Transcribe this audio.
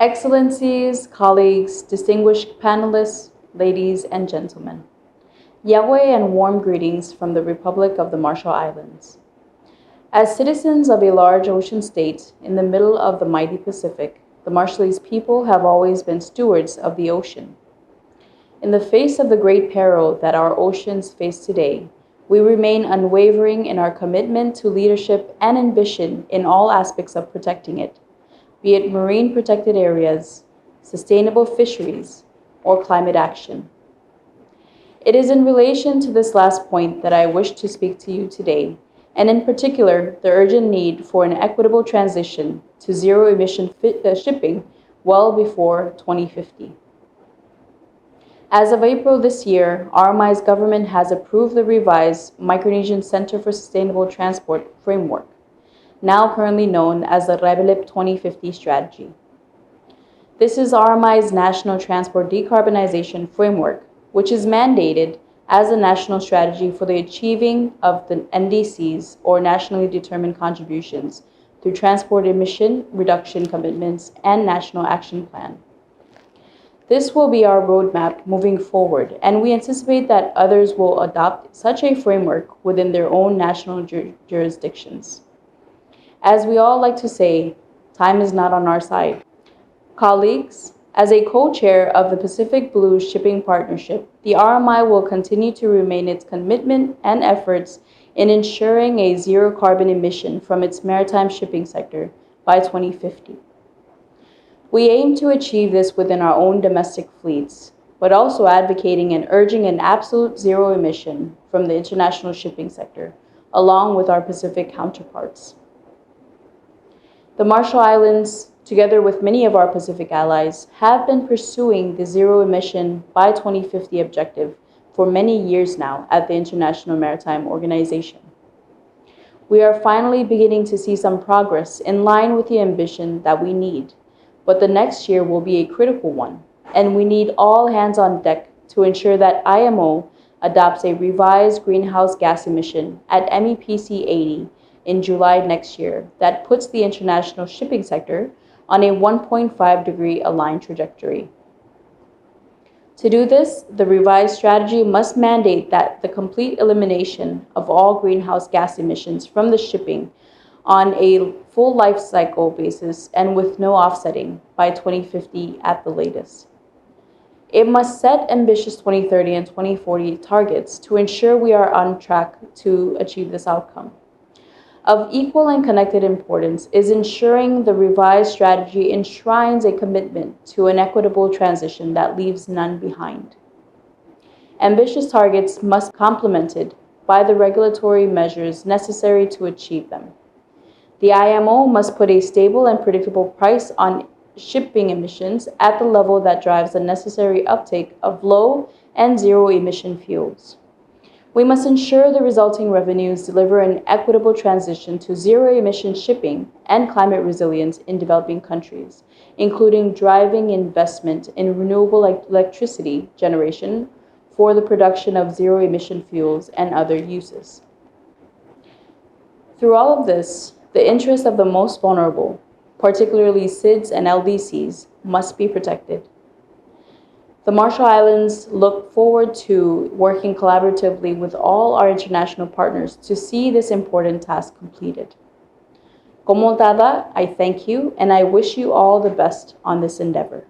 Excellencies, colleagues, distinguished panelists, ladies and gentlemen. Yahweh and warm greetings from the Republic of the Marshall Islands. As citizens of a large ocean state in the middle of the mighty Pacific, the Marshallese people have always been stewards of the ocean. In the face of the great peril that our oceans face today, we remain unwavering in our commitment to leadership and ambition in all aspects of protecting it, be it marine protected areas, sustainable fisheries, or climate action. It is in relation to this last point that I wish to speak to you today, and in particular, the urgent need for an equitable transition to zero-emission shipping well before 2050. As of April this year, RMI's government has approved the revised Micronesian Center for Sustainable Transport framework, now currently known as the REBELIP 2050 strategy. This is RMI's National Transport Decarbonization Framework, which is mandated as a national strategy for the achieving of the NDCs, or nationally determined contributions, through transport emission reduction commitments and national action plan. This will be our roadmap moving forward, and we anticipate that others will adopt such a framework within their own national jurisdictions. As we all like to say, time is not on our side. Colleagues, as a co-chair of the Pacific Blue Shipping Partnership, the RMI will continue to remain its commitment and efforts in ensuring a zero carbon emission from its maritime shipping sector by 2050. We aim to achieve this within our own domestic fleets, but also advocating and urging an absolute zero emission from the international shipping sector, along with our Pacific counterparts. The Marshall Islands, together with many of our Pacific allies, have been pursuing the zero emission by 2050 objective for many years now at the International Maritime Organization. We are finally beginning to see some progress in line with the ambition that we need, but the next year will be a critical one, and we need all hands on deck to ensure that IMO adopts a revised greenhouse gas emission at MEPC 80 in July next year that puts the international shipping sector on a 1.5 degree aligned trajectory. To do this, the revised strategy must mandate that the complete elimination of all greenhouse gas emissions from the shipping on a full life cycle basis and with no offsetting by 2050 at the latest. It must set ambitious 2030 and 2040 targets to ensure we are on track to achieve this outcome. Of equal and connected importance is ensuring the revised strategy enshrines a commitment to an equitable transition that leaves none behind. Ambitious targets must be complemented by the regulatory measures necessary to achieve them. The IMO must put a stable and predictable price on shipping emissions at the level that drives the necessary uptake of low and zero emission fuels. We must ensure the resulting revenues deliver an equitable transition to zero-emission shipping and climate resilience in developing countries, including driving investment in renewable electricity generation for the production of zero-emission fuels and other uses. Through all of this, the interests of the most vulnerable, particularly SIDS and LDCs, must be protected. The Marshall Islands look forward to working collaboratively with all our international partners to see this important task completed. Como Tada, I thank you and I wish you all the best on this endeavor.